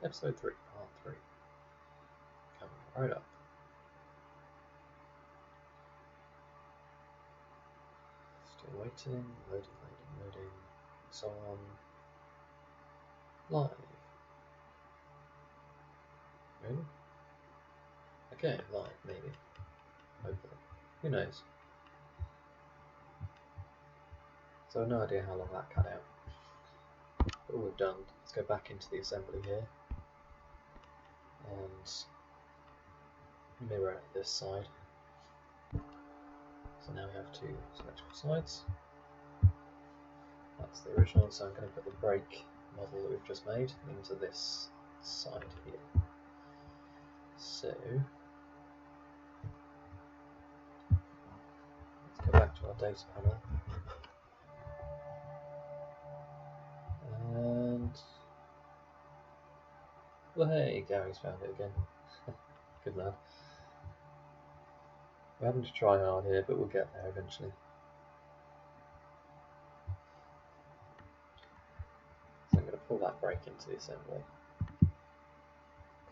Episode 3, Part 3. Coming right up. Still waiting, loading, so on. Live. Really? Okay, live, maybe. Hopefully. Who knows? So no idea how long that cut out. But all we've done, let's go back into the assembly here. And mirror this side. So now we have two symmetrical sides. That's the original, so I'm going to put the brake model that we've just made into this side here. So let's go back to our data panel. And well, hey, Gary's found it again. Good lad. We're having to try hard here, but we'll get there eventually. So I'm going to pull that brake into the assembly.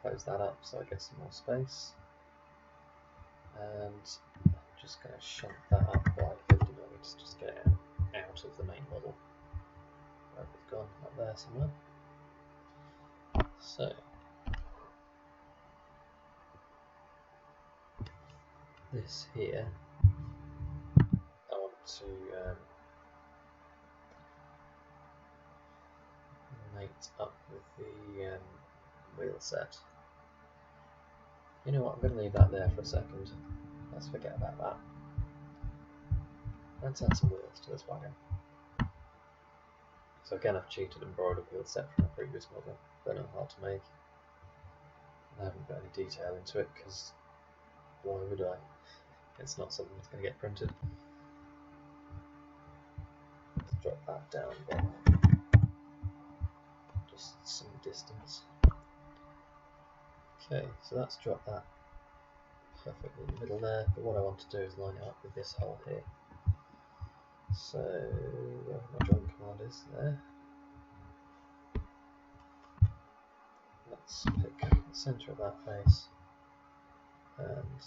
Close that up so I get some more space. And I'm just going to shunt that up by 50 millimeters, just get it out of the main model. Where it's gone, up there somewhere. So this here, I want to mate up with the wheel set. You know what, I'm going to leave that there for a second. Let's forget about that. Let's add some wheels to this wagon. So again, I've cheated and borrowed a wheel set from a previous model. They're not hard to make. I haven't put any detail into it because why would I? It's not something that's going to get printed. Let's drop that down by just some distance. Okay, so that's dropped that perfectly in the middle there, but what I want to do is line it up with this hole here. So, where my joint command is there. Let's pick the centre of that face and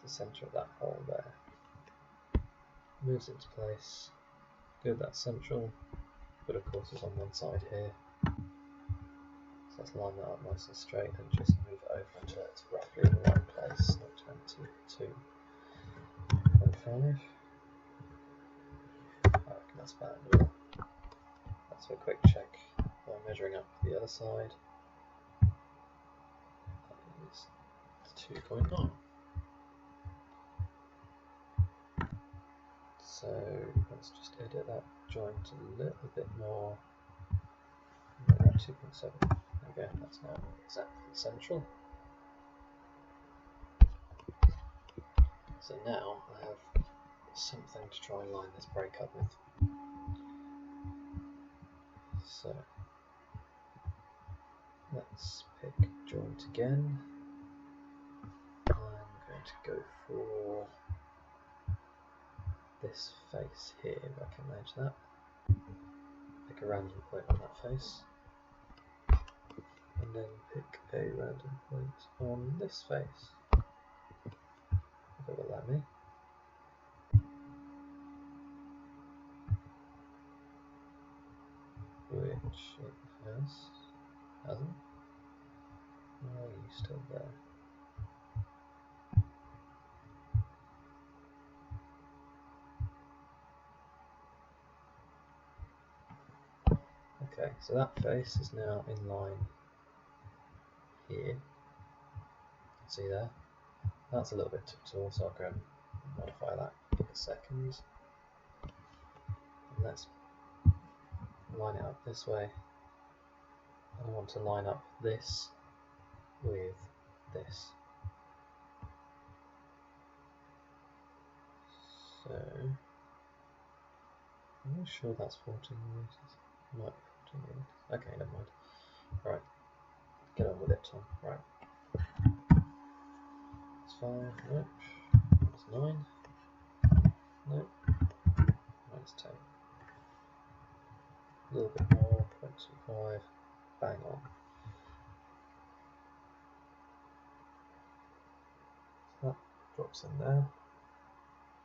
the centre of that hole there. Moves into place. Good, that's central, but of course it's on one side here. So let's line that up nice and straight and just move it over until it's roughly in the right place, not 22.5. I reckon that's about it. Let's have a quick check by measuring up the other side. That is 2.9. So let's just edit that joint a little bit more. 2.7. Okay, that's now exactly central. So now I have something to try and line this brake up with. So let's pick joint again. I'm going to go for this face here, if I can manage that. Pick a random point on that face. And then pick a random point on this face. If it will let me. Which it hasn't. Why are you still there? Okay, so that face is now in line here. See there? That's a little bit too tall, so I'll go and modify that in a second. And let's line it up this way. And I want to line up this with this. So I'm not sure that's 14 millimeters. It might be 14 millimeters. Okay, never mind. Right, get on with it, Tom. Right. That's 5. Nope. That's 9. Nope. Minus 10. A little bit more. 0.25. Bang on. drops in there.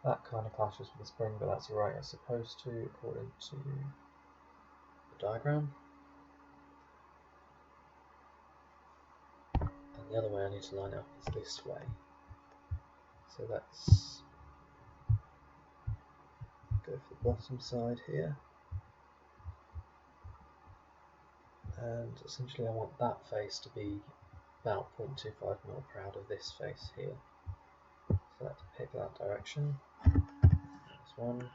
That kind of clashes with the spring, but that's right as supposed to according to the diagram. And the other way I need to line up is this way. So let's go for the bottom side here. And essentially I want that face to be about 0.25mm proud of this face here. So let's pick that direction. That's one,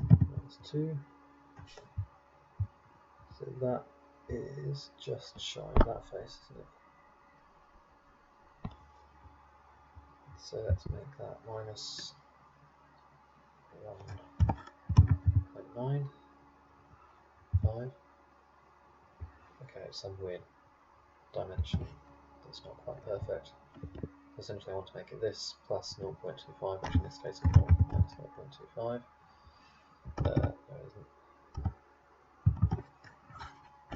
that's two. So that is just shy of that face, isn't it? So let's make that minus 1.95. Okay, it's some weird dimension that's not quite perfect. Essentially I want to make it this plus 0.25, which in this case is minus 0.25. No, it isn't.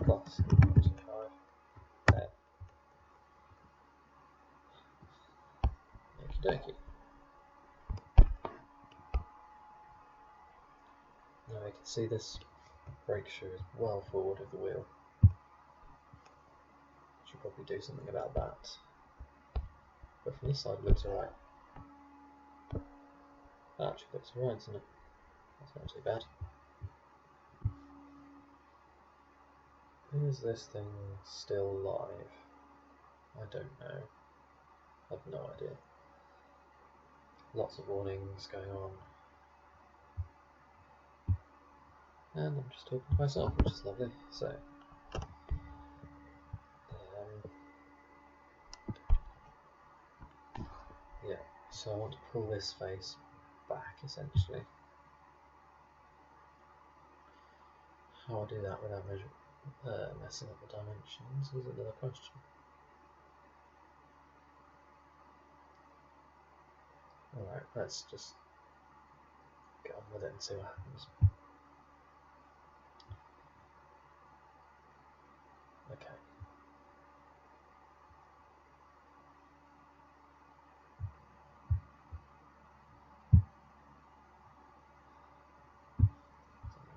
Plus 0.25. There. Okie dokie. Now we can see this brake shoe is well forward of the wheel. Should probably do something about that. But from this side it looks alright. That actually looks alright, doesn't it? That's not too bad. Is this thing still live? I don't know. I have no idea. Lots of warnings going on. And I'm just talking to myself, which is lovely. So, yeah, so I want to pull this face back essentially. How I do that without messing up the dimensions is another question. Alright, let's just get on with it and see what happens. Okay.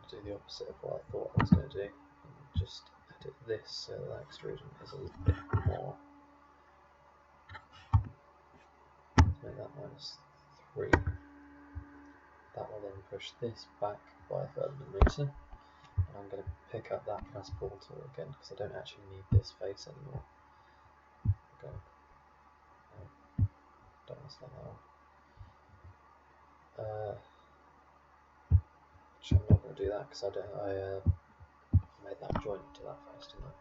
Do the opposite of what I thought I was going to do, and just edit this so that extrusion is a little bit more. Let's make that -3. That will then push this back by a further millimetre, and I'm going to pick up that press pull tool again because I don't actually need this face anymore. Okay. Don't want to select that one. Which I'm not going to do that because I made that joint to that face, didn't I?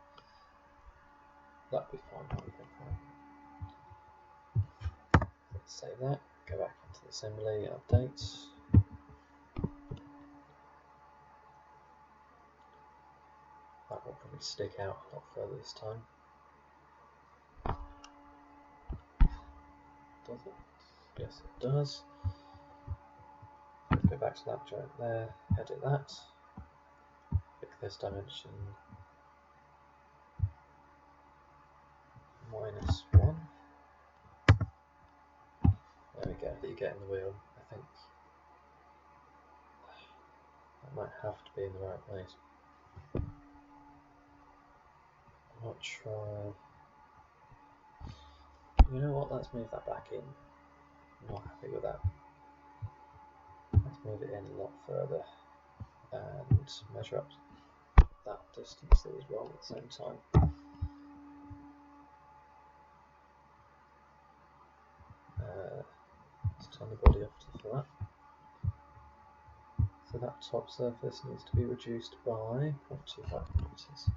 That'd be fine, I think. Let's save that, go back into the assembly, update. That will probably stick out a lot further this time. Does it? Yes, it does. Let's go back to that joint there, edit that, pick this dimension -1. There we go, you get in the wheel. I think that might have to be in the right place. I'm not sure. You know what, let's move that back in. I'm not happy with that. Let's move it in a lot further and measure up that distance that was wrong at the same time. Let's turn the body off to the flat. So that top surface needs to be reduced by 0.25mm.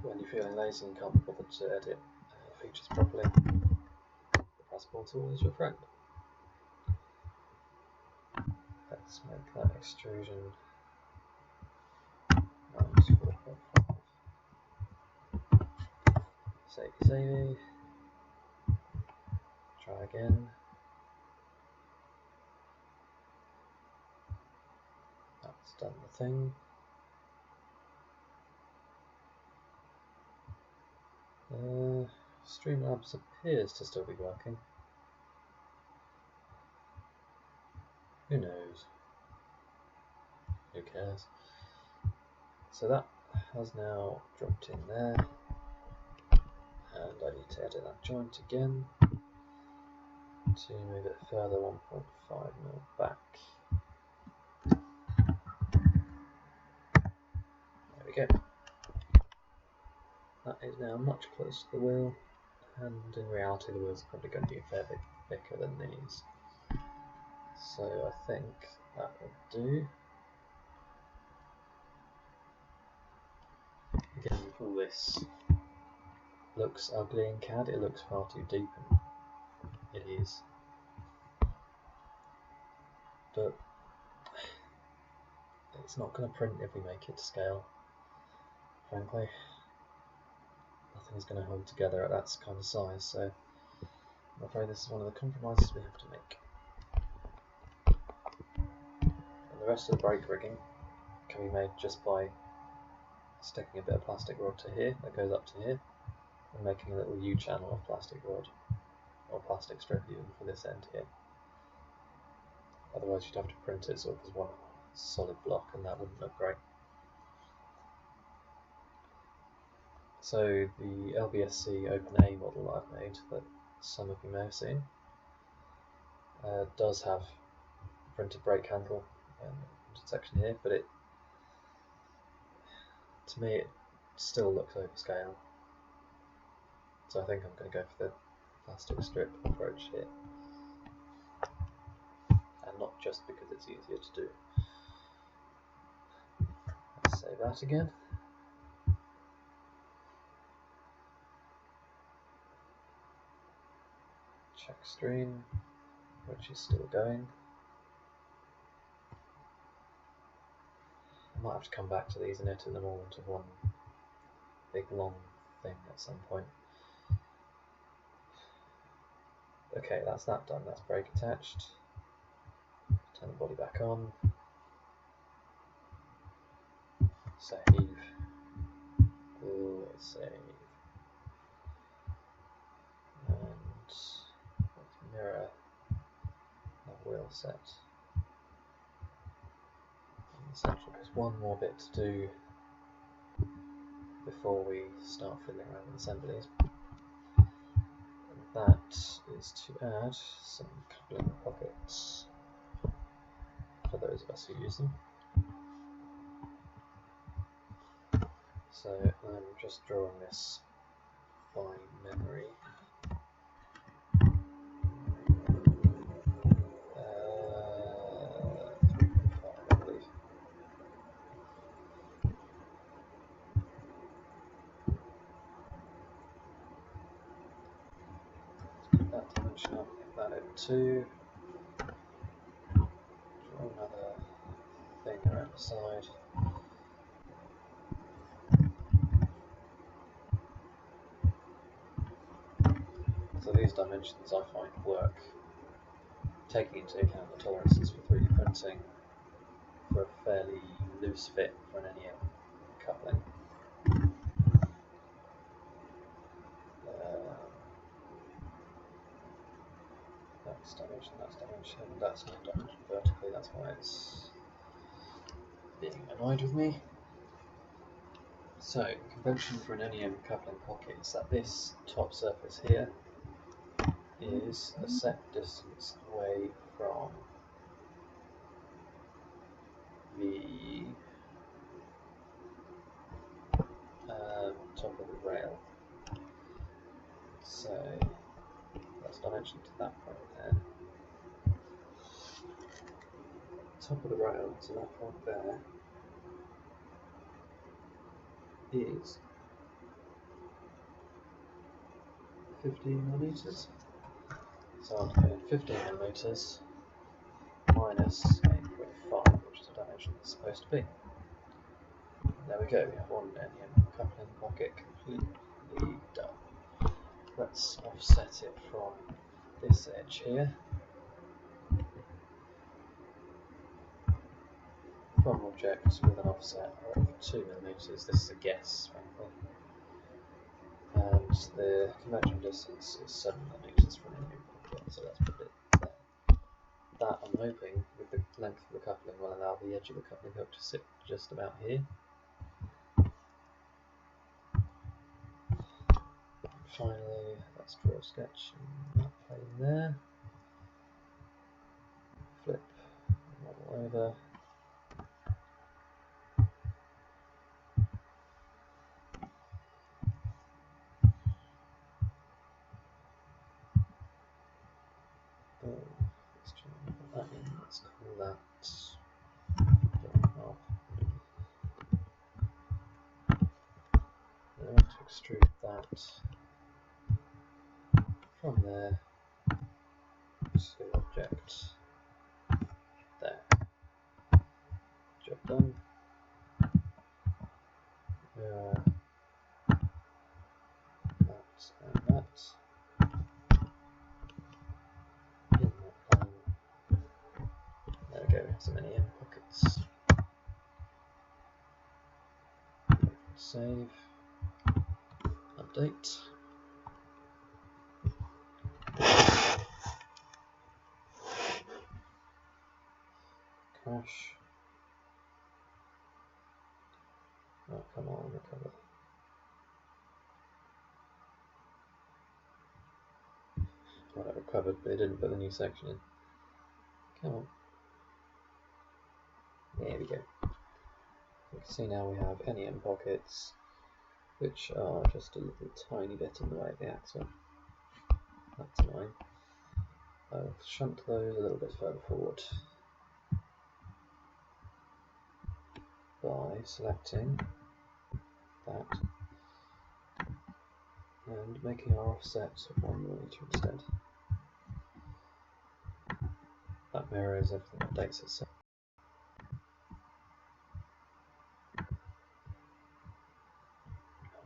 When you're feeling lazy and can't be bothered to edit features properly, the press pull tool is your friend. Let's make that extrusion -4.5. Savey. Try again. That's done the thing. Streamlabs appears to still be working. Who knows? Who cares? So that has now dropped in there, and I need to edit that joint again to move it further 1.5 mil back. There we go. That is now much closer to the wheel, and in reality the wheels are probably going to be a fair bit thicker than these. So I think that will do. Again, all this looks ugly in CAD, it looks far too deep, and it is. But it's not going to print if we make it to scale, frankly. Nothing's going to hold together at that kind of size, so I'm afraid this is one of the compromises we have to make. And the rest of the brake rigging can be made just by sticking a bit of plastic rod to here, that goes up to here, and making a little U-channel of plastic rod, or plastic strip even for this end here. Otherwise you'd have to print it sort of as one solid block, and that wouldn't look great. So the LBSC Open A model I've made, that some of you may have seen, does have a printed brake handle and section here, but to me it still looks overscale. So I think I'm going to go for the plastic strip approach here, and not just because it's easier to do. Let's save that again. Check stream, which is still going. I might have to come back to these and edit them all into one big long thing at some point. Okay, that's that done, that's brake attached. Turn the body back on. Save. Save. And let's mirror the wheel set. Essentially, there's one more bit to do before we start fiddling around with assemblies. And that is to add some coupling pockets for those of us who use them. So I'm just drawing this by memory. That dimension up, get that over 2. Draw another thing around the side. So these dimensions I find work, taking into account the tolerances for 3D printing, for a fairly loose fit for an NEM coupling. That's not dimension vertically, that's why it's being annoyed with me. So, convention for an NEM coupling pocket is that this top surface here is a set distance away from the top of the rail. So, that's dimension to that point there. Top of the rail to that point there is 15mm. So I'm doing 15mm minus 8.5, which is the dimension it's supposed to be. There we go, we have one NEM coupling pocket completely done. Let's offset it from this edge here. From object with an offset of 2mm. This is a guess, frankly. the convention distance is 7 millimeters from any pocket, so let's put it there. That, I'm hoping, with the length of the coupling, will allow the edge of the coupling hook to sit just about here. Finally, let's draw a sketch in that plane there. Flip the model over. Let's try and put that in. Let's call that half. I want to extrude that from there to object there. Job done. That and that. In that plane. There we go, we have so many end pockets. Save. Update. Crash. Oh, come on, recover. Well, it recovered, but it didn't put the new section in. Come on. There we go. You can see now we have NEM pockets, which are just a little tiny bit in the way of the axle. That's annoying. I'll shunt those a little bit further forward by selecting that and making our offset 1mm instead. That mirrors everything, updates itself. And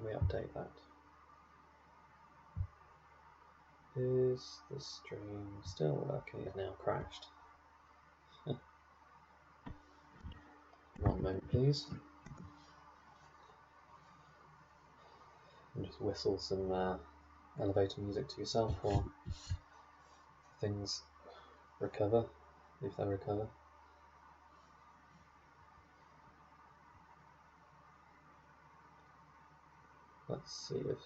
we update that. Is the stream still working? It's now crashed. 1 moment please. And just whistle some elevator music to yourself while things recover, if they recover. Let's see if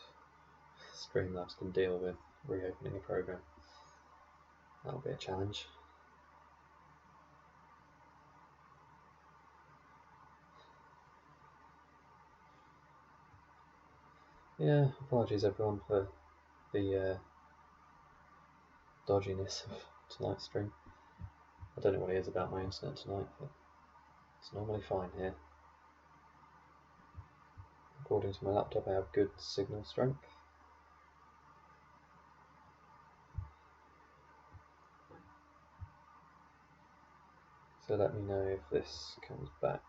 Streamlabs can deal with reopening a program. That'll be a challenge. Yeah, apologies everyone for the dodginess of tonight's stream. I don't know what it is about my internet tonight, but it's normally fine here. According to my laptop, I have good signal strength. So let me know if this comes back.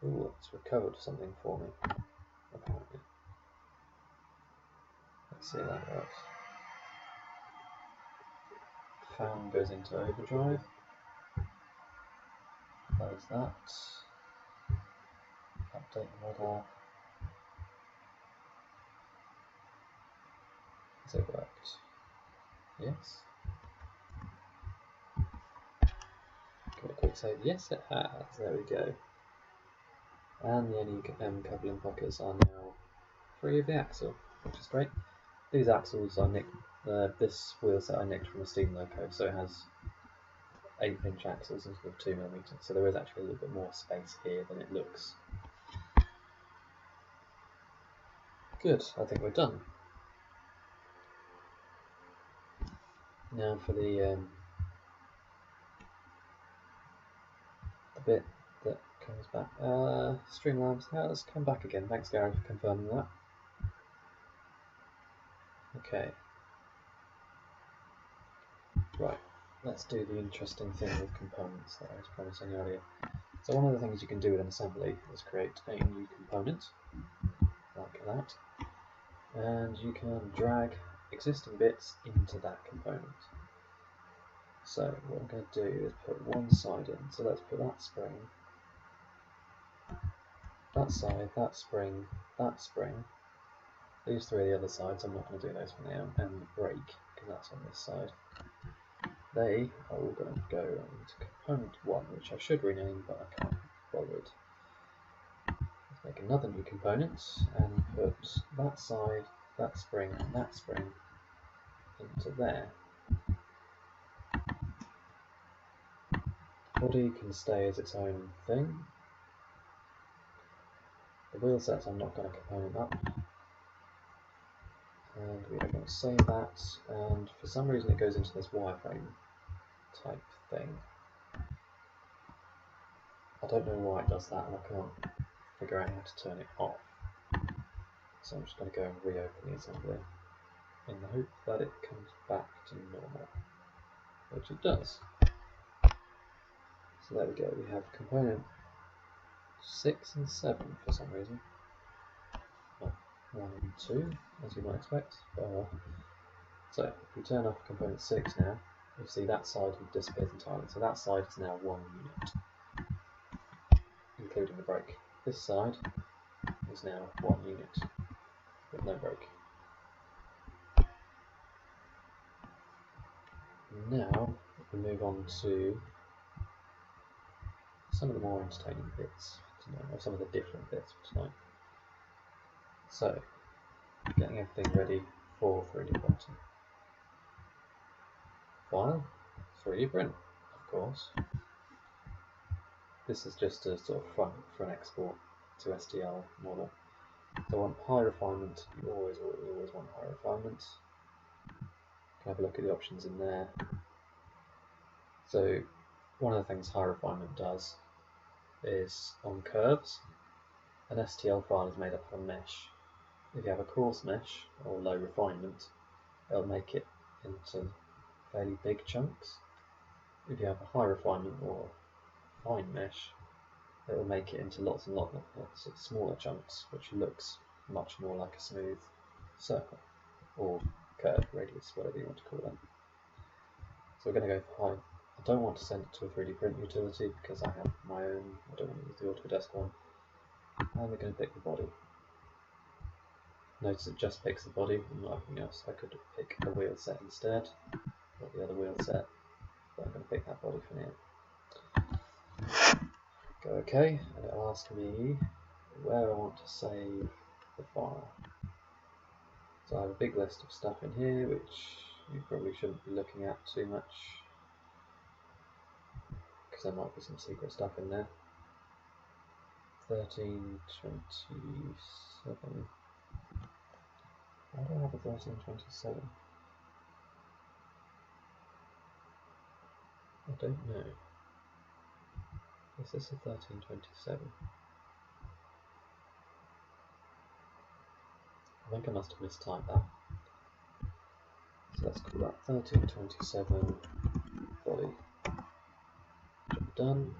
Ooh, it's recovered something for me, apparently. Let's see if that works. Fan goes into overdrive. Close that. Update the model. Has it worked? Yes. Give it a quick save. Yes, it has. There we go. And the NEM coupling pockets are now free of the axle, which is great. These axles are nicked. This wheel set I nicked from a steam loco, so it has 1/8" axles instead of 2mm. So there is actually a little bit more space here than it looks. Good. I think we're done. Now for the bit that comes back. Streamlabs has come back again. Thanks, Gary, for confirming that. Okay. Right. Let's do the interesting thing with components that I was promising earlier. So one of the things you can do with an assembly is create a new component, like that, and you can drag existing bits into that component. So what I'm going to do is put one side in. So let's put that spring, that side, that spring, These three are the other sides, I'm not going to do those for now, and the brake, because that's on this side. They are all going to go into component 1, which I should rename, but I can't be bothered. Let's make another new component, and put that side, that spring, and that spring into there. Body can stay as its own thing. The wheel sets I'm not going to component up. And we are going to save that, and for some reason it goes into this wireframe type thing. I don't know why it does that, and I can't figure out how to turn it off. So I'm just going to go and reopen the assembly in the hope that it comes back to normal, which it does. So there we go, we have component 6 and 7 for some reason. Not 1 and 2, as you might expect. So if we turn off component 6 now, you'll see that side disappears entirely. So that side is now 1 unit, including the brake. This side is now 1 unit with no brake. Now we move on to some of the more entertaining bits for tonight, or some of the different bits for tonight. So, getting everything ready for 3D printing. File, 3D print, of course. This is just a sort of front for an export to STL model. So I want high refinement, you always want high refinement. Can have a look at the options in there. So one of the things high refinement does is on curves, an STL file is made up of a mesh. If you have a coarse mesh or low refinement, it'll make it into fairly big chunks. If you have a high refinement or fine mesh, it will make it into lots and lots of smaller chunks, which looks much more like a smooth circle or curve, radius, whatever you want to call them. So we're going to go for high. I don't want to send it to a 3D print utility because I have my own. I don't want to use the Autodesk one. And we're going to pick the body. Notice it just picks the body and not everything else. I could pick a wheel set instead, or the other wheel set, but I'm going to pick that body for now. Go OK, and it'll ask me where I want to save the file. So I have a big list of stuff in here which you probably shouldn't be looking at too much because there might be some secret stuff in there. 1327. Why do I have a 1327? I don't know. Is this a 1327? I think I must have mistyped that. So let's call that 1327 body. Job done.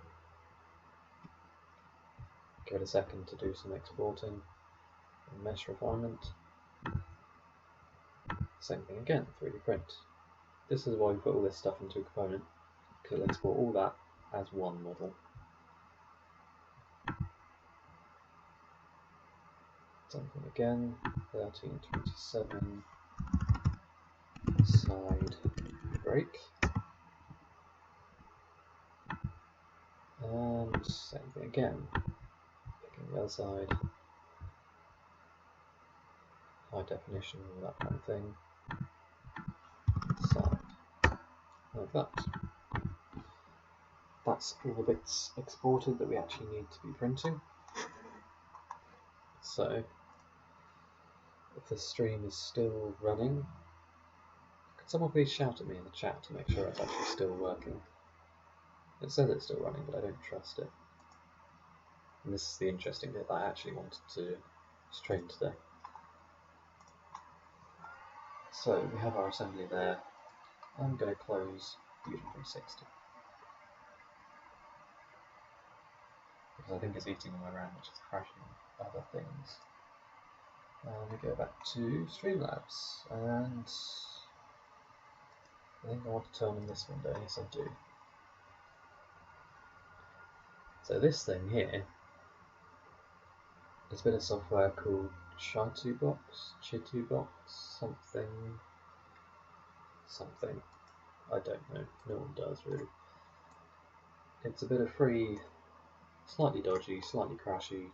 Give it a second to do some exporting and mesh refinement. Same thing again, 3D print. This is why we put all this stuff into a component, because it'll export all that as one model. Same thing again, 1327 side brake. And same thing again, picking the other side, high definition, all that kind of thing, side, like that. That's all the bits exported that we actually need to be printing. So, if the stream is still running, could someone please shout at me in the chat to make sure it's actually still working? It says it's still running, but I don't trust it. And this is the interesting bit that I actually wanted to stream today. So we have our assembly there. I'm going to close Fusion 360 because I think it's eating all around, which is crashing other things. And we go back to Streamlabs, and I think I want to turn on this window. Yes, I do. So this thing here There's a bit of software called Chitubox, something. I don't know. No one does really. It's a bit of free, slightly dodgy, slightly crashy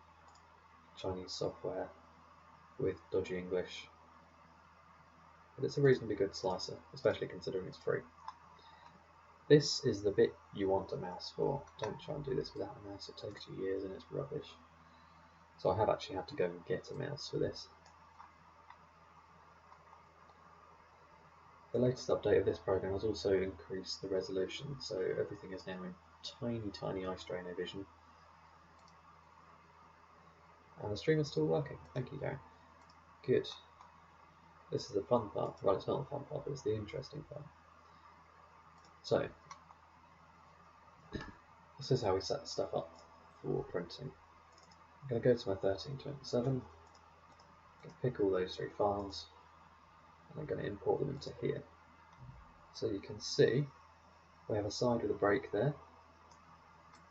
Chinese software with dodgy English. But it's a reasonably good slicer, especially considering it's free. This is the bit you want a mouse for. Don't try and do this without a mouse, it takes you years and it's rubbish. So I have actually had to go and get a mouse for this. The latest update of this program has also increased the resolution, so everything is now in tiny iStrainer vision. And the stream is still working. Thank you, Darren. Good. This is the fun part. Well, it's not the fun part, but it's the interesting part. So, this is how we set the stuff up for printing. I'm going to go to my 1327, pick all those 3 files, and I'm going to import them into here. So you can see we have a side with a break there,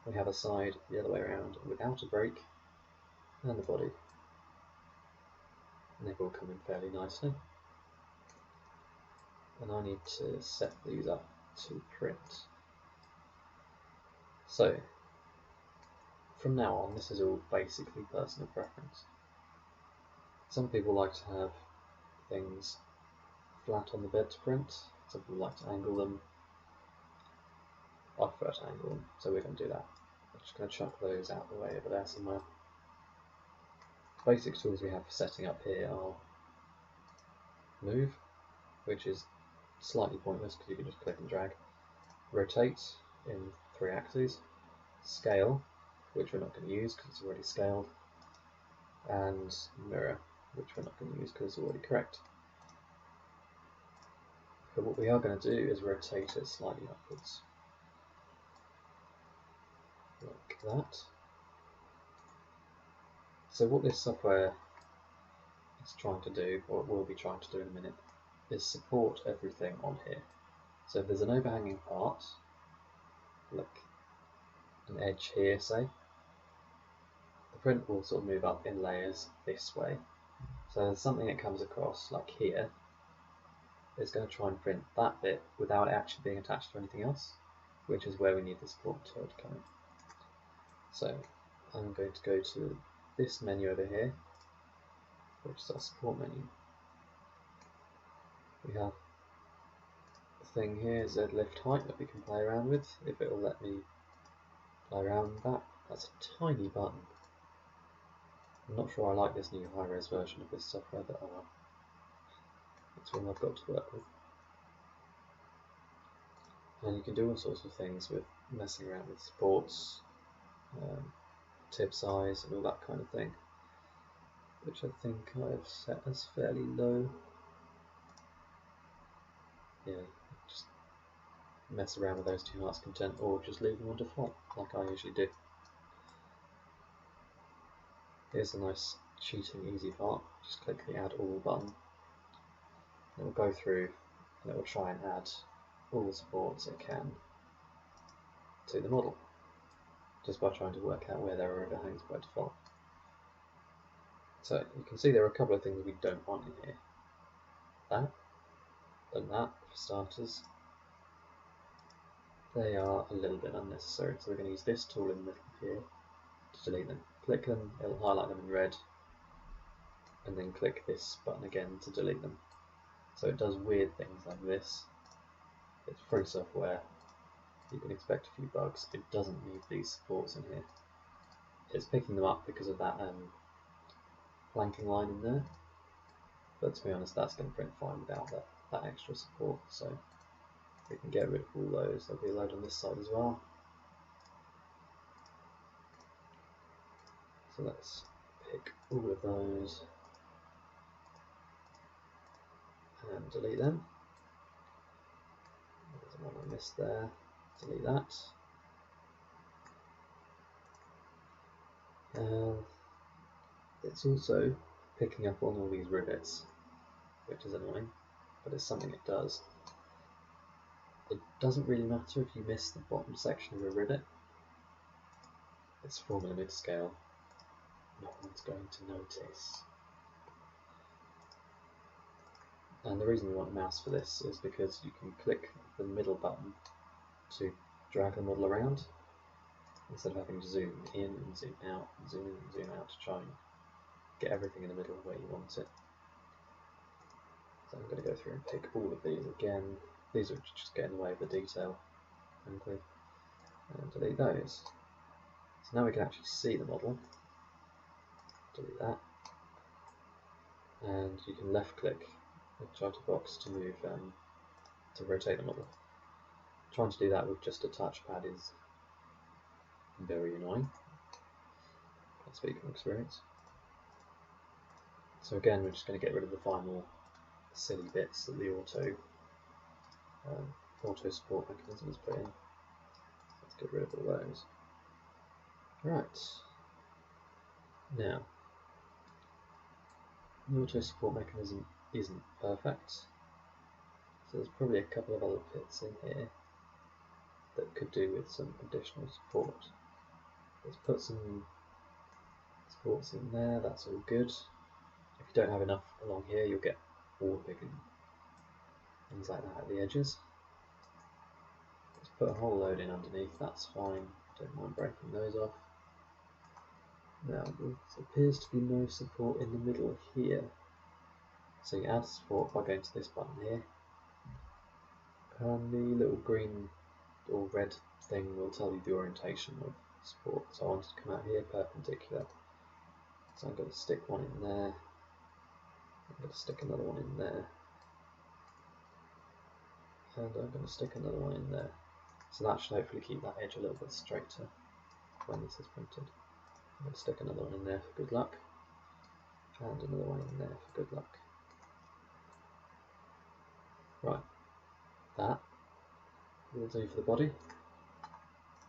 we have a side the other way around without a break, and the body. And they've all come in fairly nicely. And I need to set these up to print. So, from now on, this is all basically personal preference. Some people like to have things flat on the bed to print, some people like to angle them. I prefer to angle them, so we're going to do that. I'm just going to chuck those out the way over there somewhere. Basic tools we have for setting up here are move, which is slightly pointless because you can just click and drag, rotate in 3 axes, scale, which we're not going to use because it's already scaled, and mirror, which we're not going to use because it's already correct. But what we are going to do is rotate it slightly upwards, like that. So what this software is trying to do, or it will be trying to do in a minute, is support everything on here. So if there's an overhanging part, like an edge here say, the print will sort of move up in layers this way. So there's something that comes across, like here, it's going to try and print that bit without it actually being attached to anything else, which is where we need the support tool to come in. So I'm going to go to this menu over here, which is our support menu. We have a thing here, Z lift height, that we can play around with, if it will let me play around with that. That's a tiny button. I'm not sure I like this new high-res version of this software, but oh well. It's one I've got to work with. And you can do all sorts of things with messing around with supports, tip size and all that kind of thing, which I think I've set as fairly low. Yeah, just mess around with those to your heart's content, or just leave them on default, like I usually do. Here's a nice cheating easy part. Just click the add all button. It will go through and it will try and add all the supports it can to the model, just by trying to work out where there are overhangs by default. So you can see there are a couple of things we don't want in here. That and that, for starters. They are a little bit unnecessary, so we're going to use this tool in the middle here to delete them. Click them, it will highlight them in red, and then click this button again to delete them. So it does weird things like this. It's free software, you can expect a few bugs. It doesn't need these supports in here. It's picking them up because of that flanking line in there, but to be honest, that's going to print fine without that extra support, so we can get rid of all those. There'll be a load on this side as well. So let's pick all of those and delete them. There's one I missed there. Delete that. It's also picking up on all these rivets, which is annoying, but it's something it does. It doesn't really matter if you miss the bottom section of a rivet. It's 4mm scale. no one's going to notice. And the reason you want a mouse for this is because you can click the middle button to drag the model around instead of having to zoom in and zoom out and zoom in and zoom out to try and get everything in the middle where you want it. So I'm going to go through and pick all of these again. These are just get in the way of the detail, frankly, and delete those. So now we can actually see the model. Delete that, and you can left click the title box to move to rotate the model. Trying to do that with just a touchpad is very annoying. I speak from experience. So again, we're just going to get rid of the final silly bits that the auto support mechanism has put in. Let's get rid of all those. Right. Now, the auto support mechanism isn't perfect, so there's probably a couple of other bits in here that could do with some additional support. Let's put some supports in there, that's all good. If you don't have enough along here, you'll get warping and things like that at the edges. Let's put a whole load in underneath, that's fine, don't mind breaking those off. Now, there appears to be no support in the middle here. So you add support by going to this button here. And the little green or red thing will tell you the orientation of support. So I want it to come out here perpendicular. So I'm going to stick one in there. I'm going to stick another one in there. And I'm going to stick another one in there. So that should hopefully keep that edge a little bit straighter when this is printed. I'm going to stick another one in there for good luck, and another one in there for good luck. Right, that will do for the body.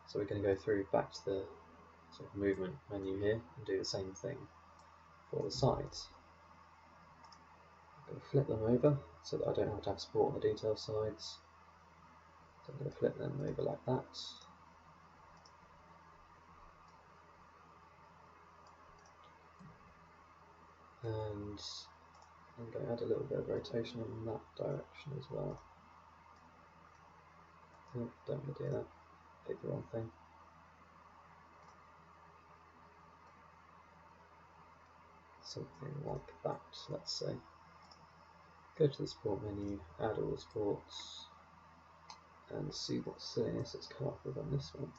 So we're going to go through back to the sort of movement menu here and do the same thing for the sides. I'm going to flip them over so that I don't have to have support on the detail sides. So I'm going to flip them over like that. And I'm going to add a little bit of rotation in that direction as well. Oh, don't want to do that, pick the wrong thing. Something like that, let's say. Go to the support menu, add all the supports, and see what silliness it's come up with on this one.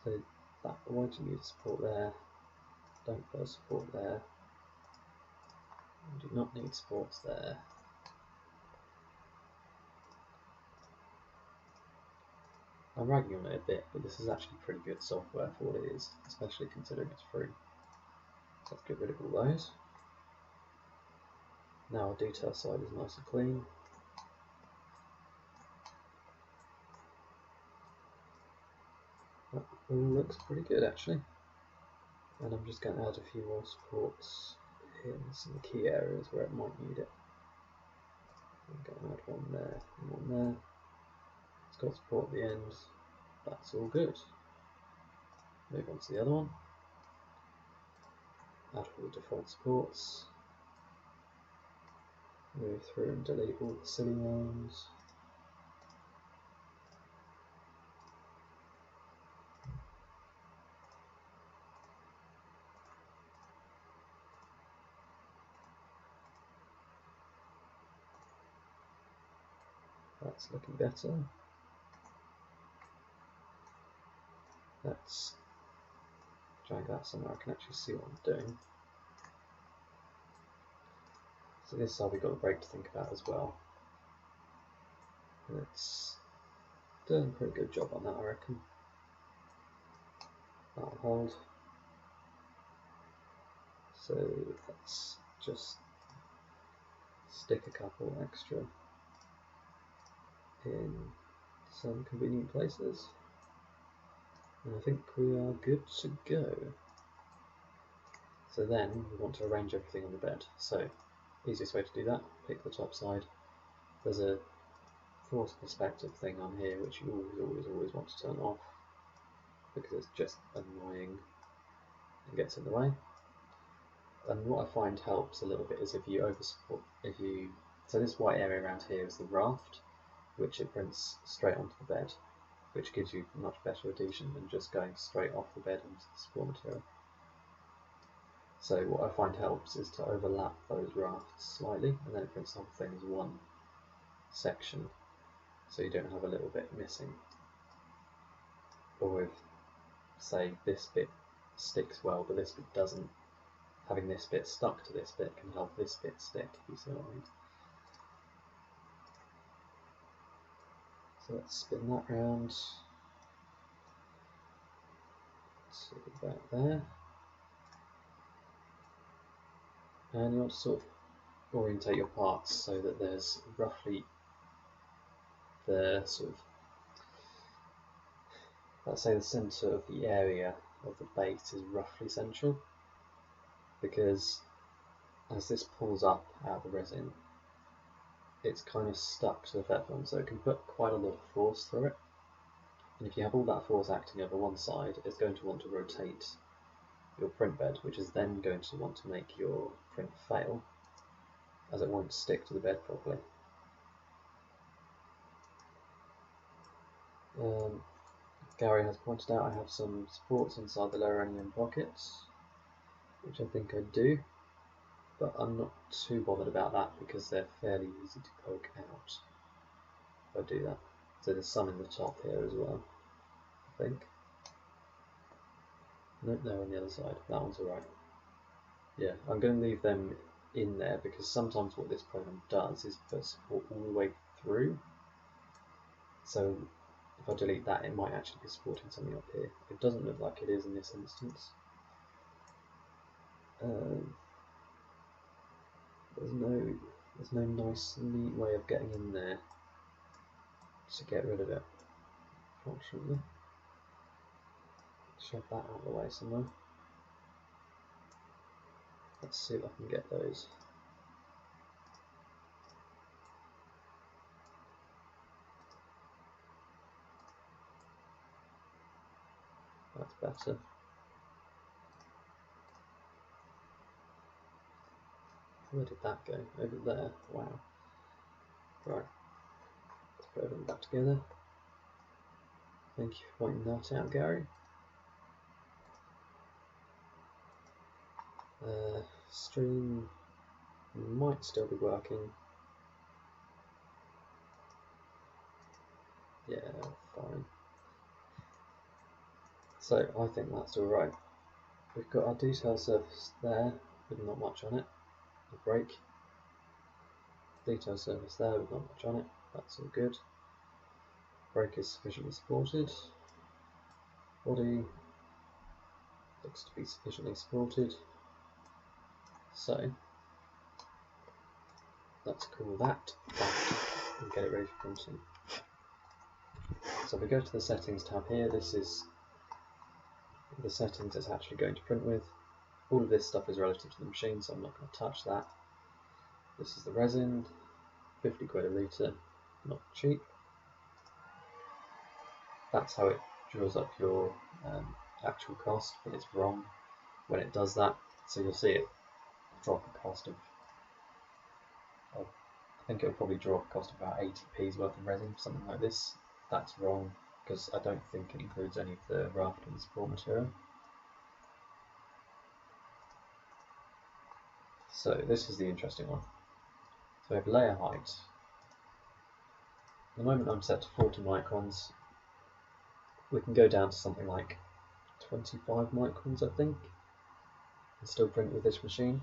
So that why do you need a support there? Don't put a support there. You do not need supports there. I'm ragging on it a bit, but this is actually pretty good software for what it is, especially considering it's free. So let's get rid of all those. Now our detail side is nice and clean. That all looks pretty good actually. And I'm just going to add a few more supports in some key areas where it might need it. I'm going to add one there and one there. It's got support at the end. That's all good. Move on to the other one. Add all the default supports. Move through and delete all the silly ones. That's looking better. Let's drag that somewhere I can actually see what I'm doing. So this is how we got the break to think about as well. It's done a pretty good job on that, I reckon. That'll hold. So let's just stick a couple extra in some convenient places. And I think we are good to go. So then we want to arrange everything on the bed. So easiest way to do that, pick the top side. There's a forced perspective thing on here which you always want to turn off because it's just annoying and gets in the way. And what I find helps a little bit is if you so this white area around here is the raft, which it prints straight onto the bed, which gives you much better adhesion than just going straight off the bed into the support material. So what I find helps is to overlap those rafts slightly, and then it prints the whole thing as one section, so you don't have a little bit missing. Or if, say, this bit sticks well but this bit doesn't, having this bit stuck to this bit can help this bit stick, if you see what I mean. So let's spin that round. So about there. And you want to sort of orientate your parts so that there's roughly the sort of, let's say the centre of the area of the base is roughly central, because as this pulls up out of the resin, it's kind of stuck to the fet film, so it can put quite a lot of force through it. And if you have all that force acting over one side, it's going to want to rotate your print bed, which is then going to want to make your print fail, as it won't stick to the bed properly. Gary has pointed out I have some supports inside the lower onion pockets, which I think I do, but I'm not too bothered about that because they're fairly easy to poke out if I do that. So there's some in the top here as well, I think. Nope, they're on the other side. That one's alright. Yeah, I'm going to leave them in there because sometimes what this program does is put support all the way through. So if I delete that, it might actually be supporting something up here. It doesn't look like it is in this instance. There's no nice, neat way of getting in there to get rid of it, fortunately. Shove that out of the way somewhere. Let's see if I can get those. That's better. Where did that go? Over there. Wow. Right. Let's put everything back together. Thank you for pointing that out, Gary. Stream might still be working. Yeah, fine. So I think that's alright. We've got our detail surface there with not much on it. A break. Detail surface there with not much on it. That's all good. Break is sufficiently supported. Body looks to be sufficiently supported. So let's call that and get it ready for printing. So if we go to the settings tab here, this is the settings it's actually going to print with. All of this stuff is relative to the machine, so I'm not going to touch that. This is the resin, 50 quid a litre, not cheap. That's how it draws up your actual cost, but it's wrong when it does that. So you'll see it drop a cost of, I think it'll probably drop a cost of about 80p's worth of resin, something like this. That's wrong because I don't think it includes any of the raft and support material. So this is the interesting one. So we have layer height. At the moment I'm set to 40 microns. We can go down to something like 25 microns, I think, and still print with this machine.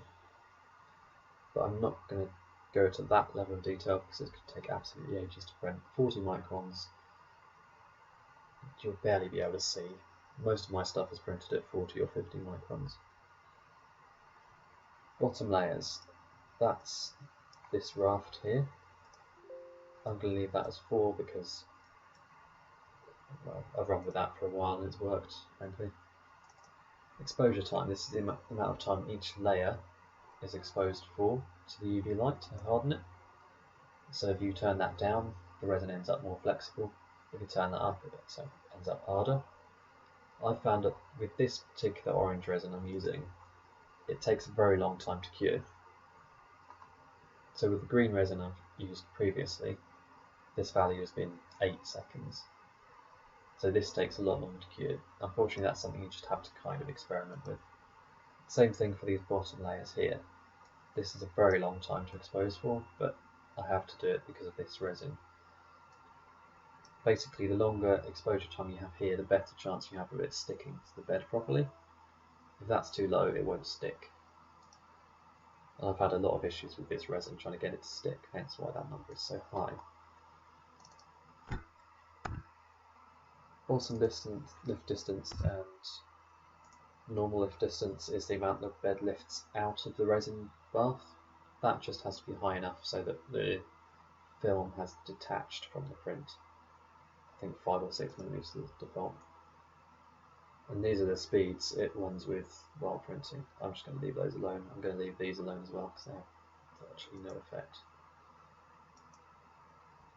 But I'm not going to go to that level of detail because it could take absolutely ages to print. 40 microns, you'll barely be able to see. Most of my stuff is printed at 40 or 50 microns. Bottom layers, that's this raft here. I'm going to leave that as 4 because, well, I've run with that for a while and it's worked, frankly. Exposure time, this is the amount of time each layer is exposed for to the UV light to harden it. So if you turn that down, the resin ends up more flexible. If you turn that up, it ends up harder. I found that with this particular orange resin I'm using, it takes a very long time to cure. So with the green resin I've used previously, this value has been 8 seconds. So this takes a lot longer to cure. Unfortunately, that's something you just have to kind of experiment with. Same thing for these bottom layers here. This is a very long time to expose for, but I have to do it because of this resin. Basically, the longer exposure time you have here, the better chance you have of it sticking to the bed properly. If that's too low, it won't stick. And I've had a lot of issues with this resin trying to get it to stick, hence why that number is so high. Bottom distance, lift distance, and normal lift distance is the amount the bed lifts out of the resin bath. That just has to be high enough so that the film has detached from the print. I think 5 or 6 millimeters is the default. And these are the speeds it runs with while printing. I'm just going to leave those alone. I'm going to leave these alone as well because they have virtually no effect.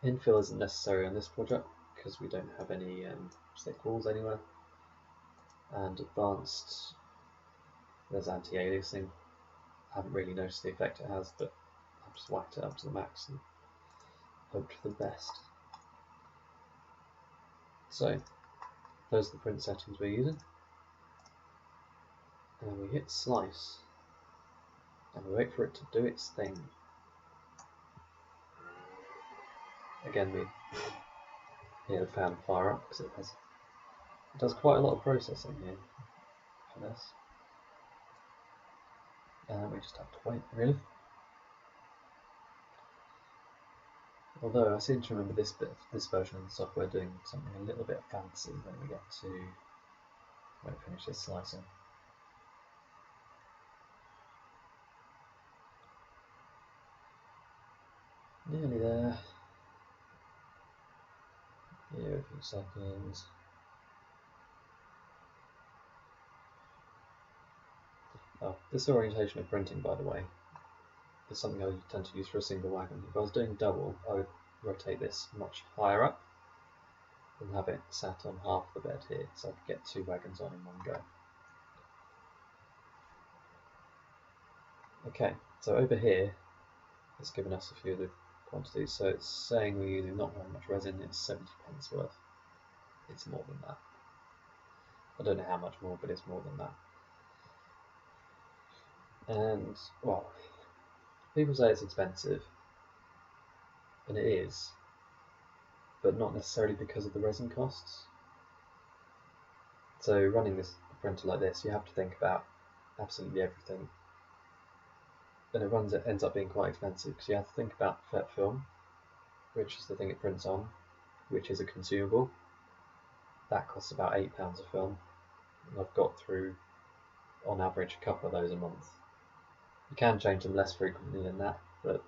Infill isn't necessary on this project because we don't have any thick walls anywhere. And advanced, there's anti-aliasing. I haven't really noticed the effect it has, but I've just whacked it up to the max and hoped for the best. So, those are the print settings we're using. And we hit slice. And we wait for it to do its thing. Again, we hear the fan fire up because it does quite a lot of processing here for this. And we just have to wait, really. Although I seem to remember this version of the software doing something a little bit fancy when we get to when it finishes slicing. Nearly there. Give it a few seconds. Oh, this orientation of printing, by the way, is something I tend to use for a single wagon. If I was doing double, I would rotate this much higher up and have it sat on half the bed here, so I could get 2 wagons on in one go. Okay, so over here, it's given us a few of the quantities. So it's saying we're using not very much resin, it's 70 pence worth. It's more than that. I don't know how much more, but it's more than that. And, well, people say it's expensive, and it is, but not necessarily because of the resin costs. So running this printer like this, you have to think about absolutely everything. And it ends up being quite expensive because you have to think about FET film, which is the thing it prints on, which is a consumable. That costs about £8 a film, and I've got through, on average, a couple of those a month. You can change them less frequently than that, but